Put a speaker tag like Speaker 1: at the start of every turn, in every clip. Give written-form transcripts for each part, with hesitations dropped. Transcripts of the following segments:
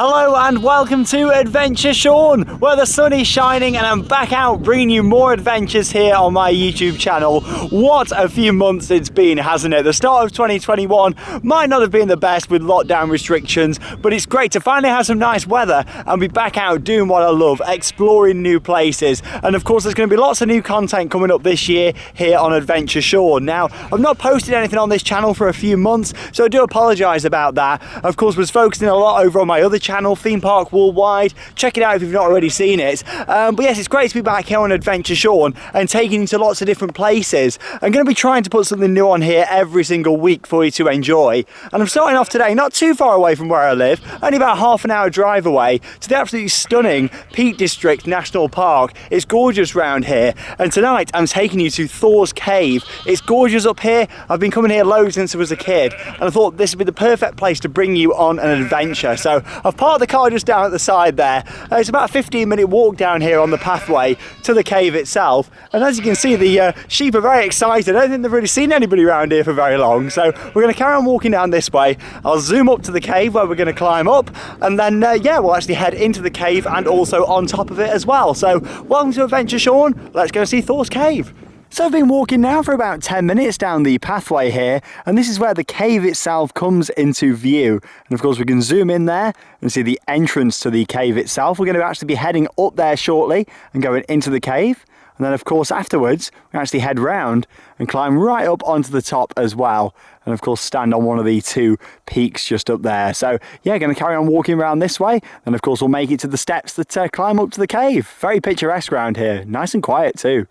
Speaker 1: Hello and welcome to Adventure Sean, where the sun is shining and I'm back out bringing you more adventures here on my YouTube channel. What a few months it's been, hasn't it? The start of 2021 might not have been the best with lockdown restrictions, but it's great to finally have some nice weather and be back out doing what I love, exploring new places. And of course there's going to be lots of new content coming up this year here on Adventure Sean. Now, I've not posted anything on this channel for a few months, so I do apologise about that. Of course, was focusing a lot over on my other channel, Theme Park Worldwide. Check it out if you've not already seen it. But yes, it's great to be back here on Adventure Sean and taking you to lots of different places. I'm going to be trying to put something new on here every single week for you to enjoy. And I'm starting off today not too far away from where I live, only about half an hour drive away, to the absolutely stunning Peak District National Park. It's gorgeous round here. And tonight I'm taking you to Thor's Cave. It's gorgeous up here. I've been coming here loads since I was a kid, and I thought this would be the perfect place to bring you on an adventure. So I've parked the car just down at the side there. It's about a 15-minute walk down here on the pathway to the cave itself, and as you can see, the sheep are very excited. I don't think they've really seen anybody around here for very long, so we're going to carry on walking down this way. I'll zoom up to the cave where we're going to climb up, and then yeah, we'll actually head into the cave and also on top of it as well. So welcome to Adventure Sean. Let's go see Thor's Cave. So I've been walking now for about 10 minutes down the pathway here, and this is where the cave itself comes into view. And of course we can zoom in there and see the entrance to the cave itself. We're going to actually be heading up there shortly and going into the cave. And then of course afterwards we actually head round and climb right up onto the top as well. And of course stand on one of the two peaks just up there. So yeah, going to carry on walking around this way. And of course we'll make it to the steps that climb up to the cave. Very picturesque around here. Nice and quiet too.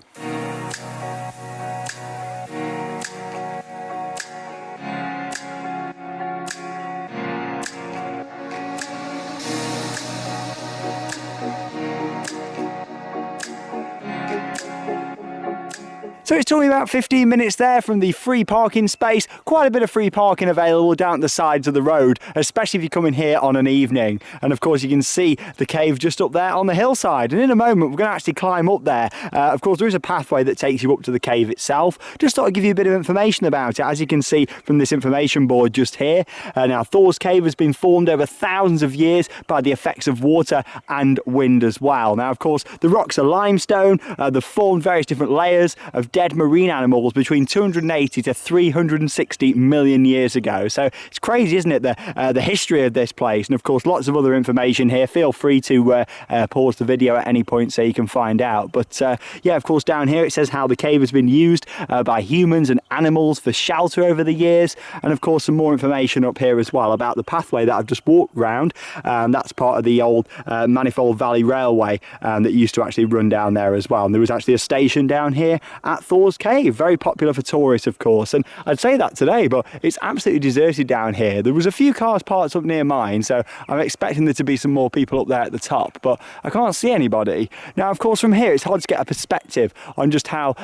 Speaker 1: So it took me about 15 minutes there from the free parking space. Quite a bit of free parking available down the sides of the road, especially if you come in here on an evening. And of course you can see the cave just up there on the hillside. And in a moment we're going to actually climb up there. Of course there is a pathway that takes you up to the cave itself. Just thought I'd give you a bit of information about it. As you can see from this information board just here. Now Thor's Cave has been formed over thousands of years by the effects of water and wind as well. Now of course the rocks are limestone. They've formed various different layers of dead marine animals between 280 to 360 million years ago. So it's crazy, isn't it, the history of this place. And of course lots of other information here. Feel free to pause the video at any point so you can find out. But yeah, of course down here it says how the cave has been used by humans and animals for shelter over the years. And of course some more information up here as well about the pathway that I've just walked round. That's part of the old Manifold Valley Railway that used to actually run down there as well. And there was actually a station down here at Thor's Cave, very popular for tourists of course, and I'd say that today, but it's absolutely deserted down here. There was a few cars parked up near mine, so I'm expecting there to be some more people up there at the top, but I can't see anybody. Now of course from here it's hard to get a perspective on just how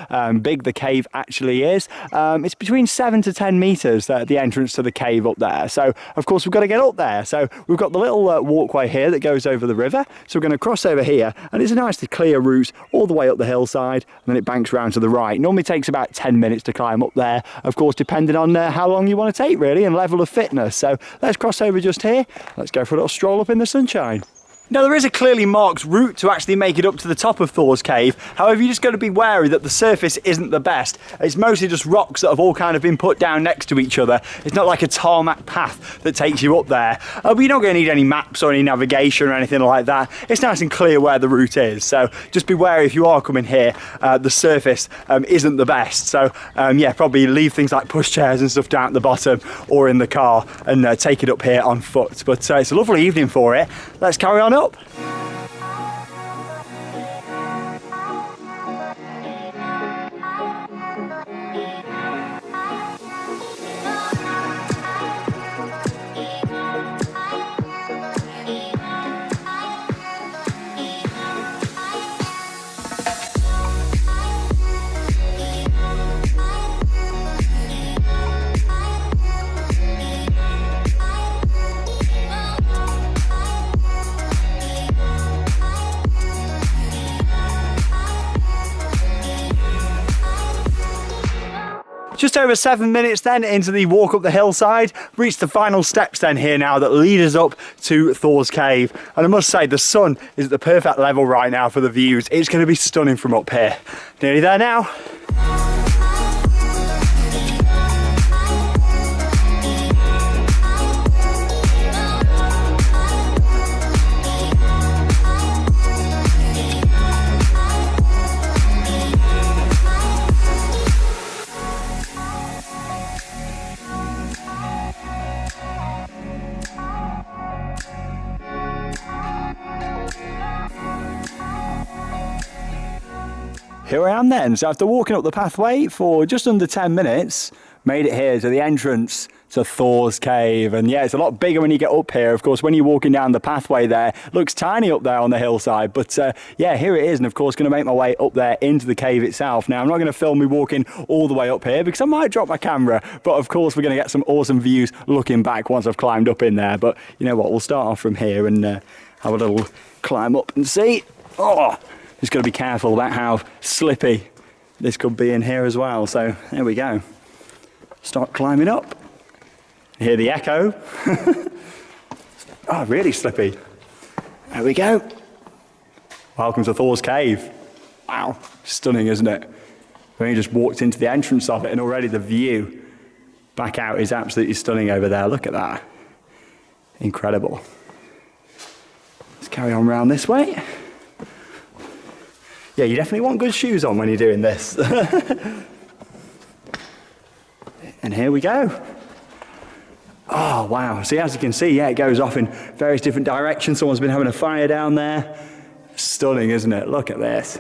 Speaker 1: big the cave actually is. It's between 7 to 10 meters the entrance to the cave up there, so of course we've got to get up there. So we've got the little walkway here that goes over the river, so we're going to cross over here, and it's a nicely clear route all the way up the hillside, and then it banks round to the right. Normally takes about 10 minutes to climb up there, of course depending on how long you want to take really and level of fitness. So let's cross over just here, let's go for a little stroll up in the sunshine. Now there is a clearly marked route to actually make it up to the top of Thor's Cave. However, you just got to be wary that the surface isn't the best. It's mostly just rocks that have all kind of been put down next to each other. It's not like a tarmac path that takes you up there. But you're not going to need any maps or any navigation or anything like that. It's nice and clear where the route is. So just be wary if you are coming here. The surface isn't the best. So yeah, probably leave things like pushchairs and stuff down at the bottom or in the car and take it up here on foot. But it's a lovely evening for it. Let's carry on up. Just over 7 minutes then into the walk up the hillside, reached the final steps then here now that lead us up to Thor's Cave. And I must say, the sun is at the perfect level right now for the views. It's going to be stunning from up here. Nearly there now. Here I am then, so after walking up the pathway for just under 10 minutes, made it here to the entrance to Thor's Cave. And yeah, it's a lot bigger when you get up here. Of course, when you're walking down the pathway there, it looks tiny up there on the hillside. But yeah, here it is. And of course, going to make my way up there into the cave itself. Now, I'm not going to film me walking all the way up here because I might drop my camera. But of course, we're going to get some awesome views looking back once I've climbed up in there. But you know what, we'll start off from here and have a little climb up and see. Oh! Just got to be careful about how slippy this could be in here as well. So there we go. Start climbing up. Hear the echo. Oh, really slippy. There we go. Welcome to Thor's Cave. Wow, stunning, isn't it? We only just walked into the entrance of it and already the view back out is absolutely stunning over there. Look at that. Incredible. Let's carry on round this way. Yeah, you definitely want good shoes on when you're doing this. And here we go. Oh, wow. See, as you can see, yeah, it goes off in various different directions. Someone's been having a fire down there. Stunning, isn't it? Look at this.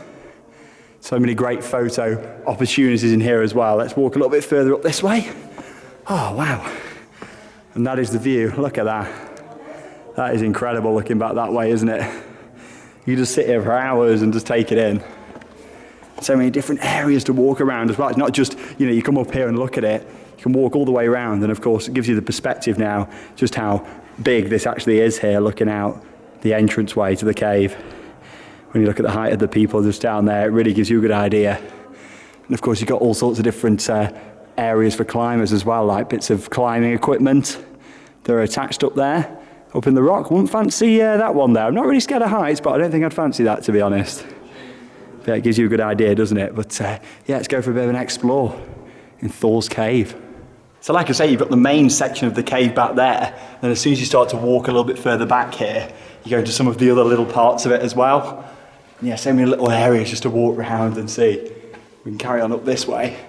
Speaker 1: So many great photo opportunities in here as well. Let's walk a little bit further up this way. Oh, wow. And that is the view. Look at that. That is incredible looking back that way, isn't it? You just sit here for hours and just take it in. So many different areas to walk around as well. It's not just, you know, you come up here and look at it. You can walk all the way around, and of course it gives you the perspective now just how big this actually is here, looking out the entranceway to the cave. When you look at the height of the people just down there, it really gives you a good idea. And of course you've got all sorts of different areas for climbers as well, like bits of climbing equipment that are attached up there. Up in the rock, wouldn't fancy that one there. I'm not really scared of heights, but I don't think I'd fancy that, to be honest. But it gives you a good idea, doesn't it? But yeah, let's go for a bit of an explore in Thor's Cave. So like I say, you've got the main section of the cave back there. And as soon as you start to walk a little bit further back here, you go into some of the other little parts of it as well. And yeah, so many little areas just to walk around and see. We can carry on up this way.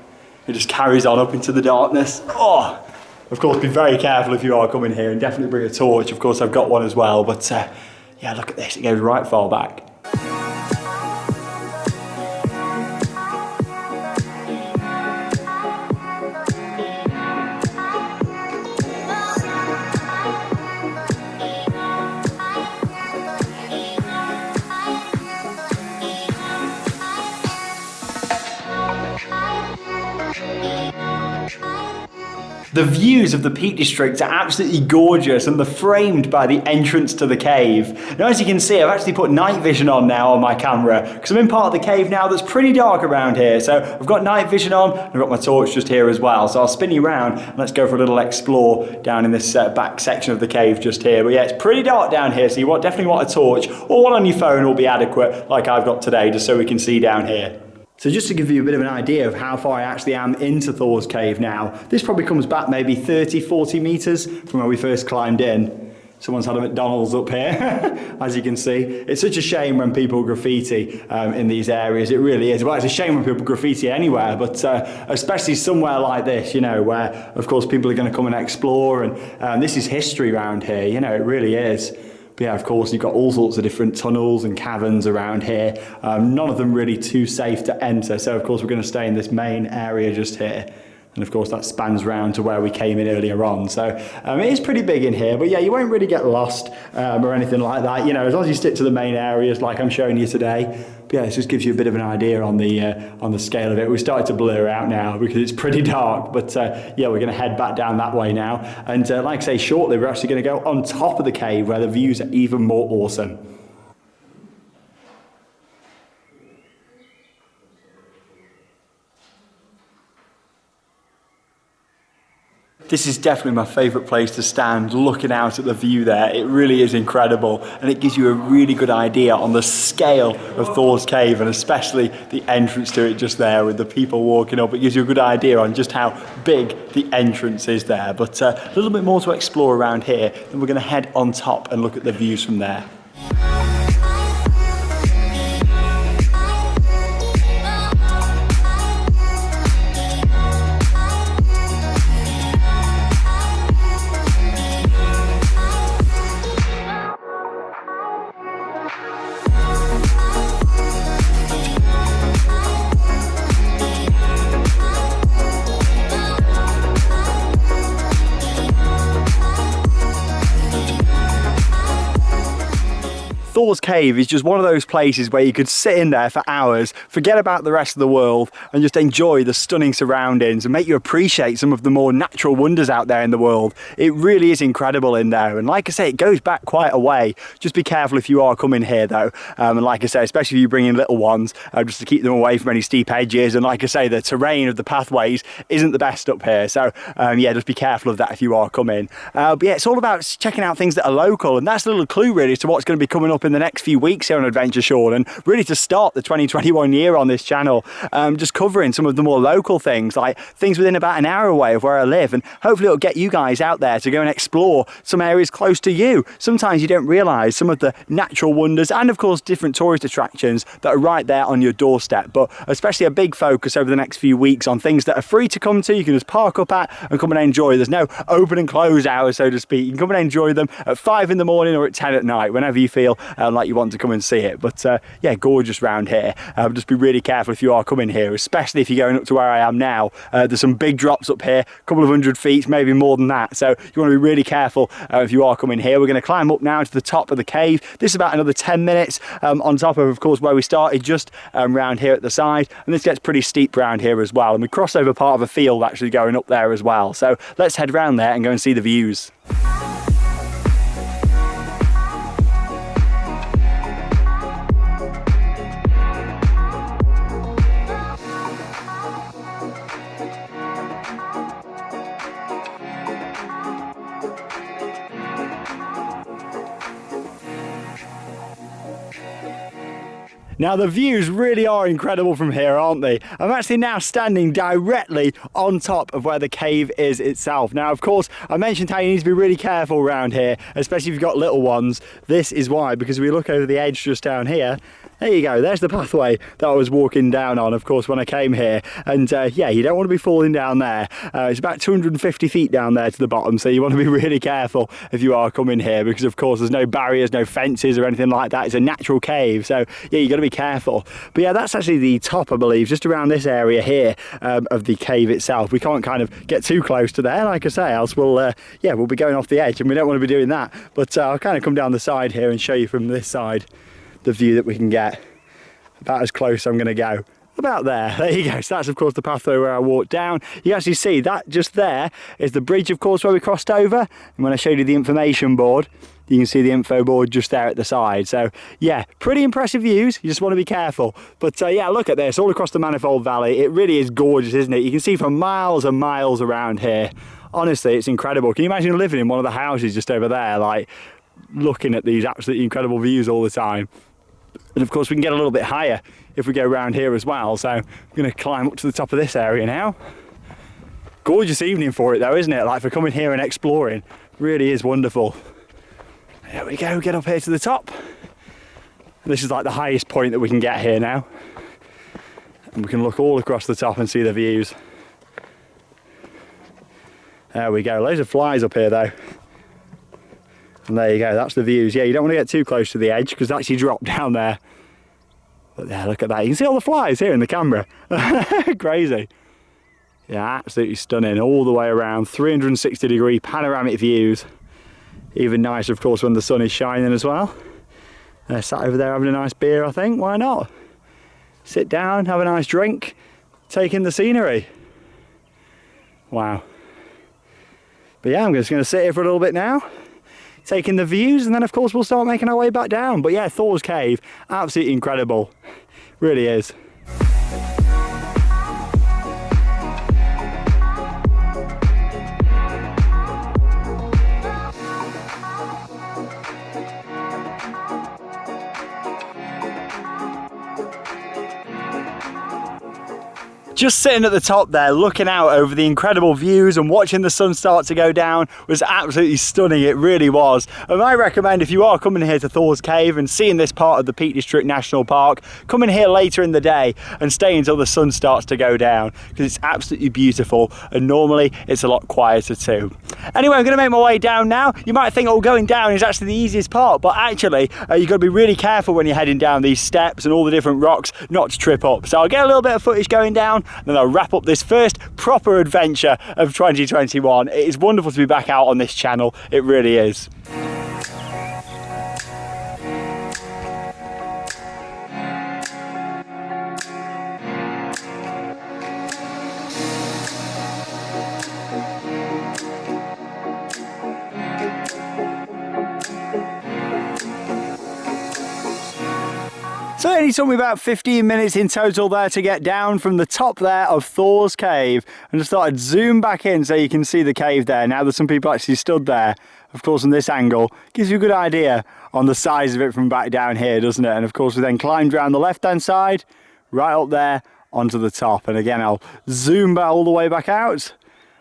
Speaker 1: It just carries on up into the darkness. Oh! Of course, be very careful if you are coming here, and definitely bring a torch. Of course, I've got one as well, but yeah, look at this, it goes right far back. The views of the Peak District are absolutely gorgeous and they're framed by the entrance to the cave. Now as you can see, I've actually put night vision on now on my camera because I'm in part of the cave now that's pretty dark around here. So I've got night vision on and I've got my torch just here as well. So I'll spin you around and let's go for a little explore down in this back section of the cave just here. But yeah, it's pretty dark down here, so you definitely want a torch or one on your phone will be adequate like I've got today, just so we can see down here. So just to give you a bit of an idea of how far I actually am into Thor's Cave now, this probably comes back maybe 30, 40 metres from where we first climbed in. Someone's had a McDonald's up here, as you can see. It's such a shame when people graffiti in these areas, it really is. Well, it's a shame when people graffiti anywhere, but especially somewhere like this, you know, where, of course, people are going to come and explore, and this is history around here, you know, it really is. But yeah, of course, you've got all sorts of different tunnels and caverns around here. None of them really too safe to enter. So, of course, we're going to stay in this main area just here. And, of course, that spans round to where we came in earlier on. So, it is pretty big in here. But, yeah, you won't really get lost or anything like that. You know, as long as you stick to the main areas like I'm showing you today. But, yeah, it just gives you a bit of an idea on the scale of it. We've started to blur out now because it's pretty dark. But, yeah, we're going to head back down that way now. And, like I say, shortly, we're actually going to go on top of the cave where the views are even more awesome. This is definitely my favourite place to stand, looking out at the view there. It really is incredible, and it gives you a really good idea on the scale of Thor's cave, and especially the entrance to it just there with the people walking up. It gives you a good idea on just how big the entrance is there. But a little bit more to explore around here, then we're going to head on top and look at the views from there. Thor's cave is just one of those places where you could sit in there for hours, forget about the rest of the world, and just enjoy the stunning surroundings and make you appreciate some of the more natural wonders out there in the world. It really is incredible in there, and like I say, it goes back quite a way. Just be careful if you are coming here though, and like I say, especially if you bring in little ones, just to keep them away from any steep edges. And like I say, the terrain of the pathways isn't the best up here, so yeah, just be careful of that if you are coming. But yeah, it's all about checking out things that are local, and that's a little clue really to what's going to be coming up in the next few weeks here on Adventure Sean, and really to start the 2021 year on this channel, just covering some of the more local things, like things within about an hour away of where I live, and hopefully it'll get you guys out there to go and explore some areas close to you. Sometimes you don't realise some of the natural wonders and of course different tourist attractions that are right there on your doorstep, but especially a big focus over the next few weeks on things that are free to come to. You can just park up at and come and enjoy. There's no open and close hours, so to speak. You can come and enjoy them at 5 in the morning or at 10 at night, whenever you feel like you want to come and see it. But yeah, gorgeous round here. Just be really careful if you are coming here, especially if you're going up to where I am now. There's some big drops up here, a couple of 100 feet, maybe more than that, so you want to be really careful if you are coming here. We're going to climb up now to the top of the cave. This is about another 10 minutes on top of course where we started, just round here at the side, and this gets pretty steep round here as well, and we cross over part of a field actually going up there as well. So let's head round there and go and see the views. Now the views really are incredible from here, aren't they? I'm actually now standing directly on top of where the cave is itself. Now of course I mentioned how you need to be really careful around here, especially if you've got little ones. This is why, because we look over the edge just down here. There you go, there's the pathway that I was walking down on, of course, when I came here. And yeah, you don't want to be falling down there. It's about 250 feet down there to the bottom, so you want to be really careful if you are coming here, because of course there's no barriers, no fences or anything like that. It's a natural cave, so yeah, you've got to be careful. But yeah, that's actually the top, I believe, just around this area here of the cave itself. We can't kind of get too close to there, like I say, else we'll yeah, we'll be going off the edge, and we don't want to be doing that. But I'll kind of come down the side here and show you from this side the view that we can get. About as close I'm going to go. About there you go. So that's of course the pathway where I walked down. You actually see that just there is the bridge, of course, where we crossed over, and when I showed you the information board, you can see the info board just there at the side. So yeah, pretty impressive views. You just want to be careful. But yeah, look at this all across the Manifold Valley. It really is gorgeous, isn't it? You can see for miles and miles around here. Honestly, it's incredible. Can you imagine living in one of the houses just over there, like looking at these absolutely incredible views all the time? And of course we can get a little bit higher if we go around here as well. So I'm going to climb up to the top of this area now. Gorgeous evening for it though, isn't it? Like for coming here and exploring. Really is wonderful. There we go, get up here to the top. And this is like the highest point that we can get here now. And we can look all across the top and see the views. There we go, loads of flies up here though. And there you go, that's the views. Yeah, you don't want to get too close to the edge because they actually drop down there. But yeah, look at that. You can see all the flies here in the camera. Crazy. Yeah, absolutely stunning. All the way around, 360-degree panoramic views. Even nicer, of course, when the sun is shining as well. They're sat over there having a nice beer, I think. Why not? Sit down, have a nice drink, take in the scenery. Wow. But yeah, I'm just going to sit here for a little bit now, taking the views, and then of course we'll start making our way back down. But yeah, Thor's cave, absolutely incredible, really is. Just sitting at the top there, looking out over the incredible views and watching the sun start to go down was absolutely stunning. It really was. And I recommend, if you are coming here to Thor's Cave and seeing this part of the Peak District National Park, come in here later in the day and stay until the sun starts to go down, because it's absolutely beautiful, and normally it's a lot quieter too. Anyway, I'm going to make my way down now. You might think, oh, going down is actually the easiest part, but actually you've got to be really careful when you're heading down these steps and all the different rocks not to trip up. So I'll get a little bit of footage going down, then I'll wrap up this first proper adventure of 2021. It is wonderful to be back out on this channel, it really is. So it only took me about 15 minutes in total there to get down from the top there of Thor's Cave. And just thought I'd zoom back in so you can see the cave there. Now there's some people actually stood there. Of course, from this angle, gives you a good idea on the size of it from back down here, doesn't it? And of course, we then climbed around the left-hand side, right up there onto the top. And again, I'll zoom back all the way back out.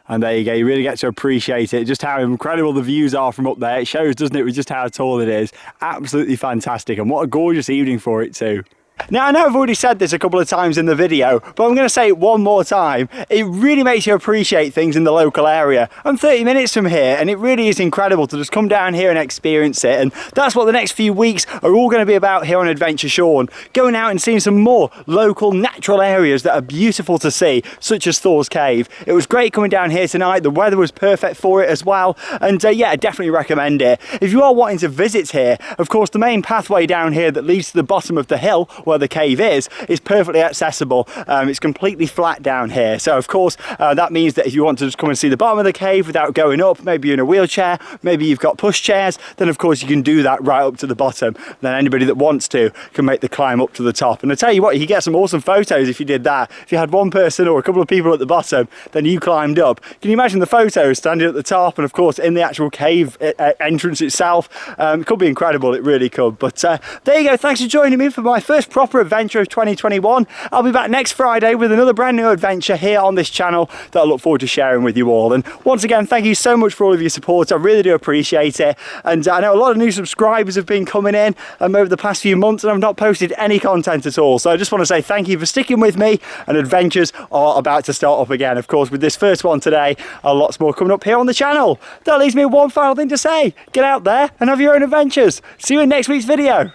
Speaker 1: And there you go, you really get to appreciate it, just how incredible the views are from up there. It shows, doesn't it, with just how tall it is. Absolutely fantastic, and what a gorgeous evening for it too. Now, I know I've already said this a couple of times in the video, but I'm going to say it one more time. It really makes you appreciate things in the local area. I'm 30 minutes from here, and it really is incredible to just come down here and experience it. And that's what the next few weeks are all going to be about here on Adventure Sean. Going out and seeing some more local natural areas that are beautiful to see, such as Thor's Cave. It was great coming down here tonight. The weather was perfect for it as well. And yeah, I definitely recommend it. If you are wanting to visit here, of course, the main pathway down here that leads to the bottom of the hill, where the cave is perfectly accessible. It's completely flat down here, so of course that means that if you want to just come and see the bottom of the cave without going up, maybe you're in a wheelchair, maybe you've got push chairs, then of course you can do that right up to the bottom. Then anybody that wants to can make the climb up to the top, and I tell you what, you could get some awesome photos if you did that. If you had one person or a couple of people at the bottom, then you climbed up. Can you imagine the photos standing at the top, and of course in the actual cave entrance itself? It could be incredible, it really could. But there you go, thanks for joining me for my first proper adventure of 2021. I'll be back next Friday with another brand new adventure here on this channel that I look forward to sharing with you all. And once again, thank you so much for all of your support. I really do appreciate it. And I know a lot of new subscribers have been coming in over the past few months, and I've not posted any content at all. So I just want to say thank you for sticking with me, and adventures are about to start up again. Of course, with this first one today, lots more coming up here on the channel. That leaves me with one final thing to say. Get out there and have your own adventures. See you in next week's video.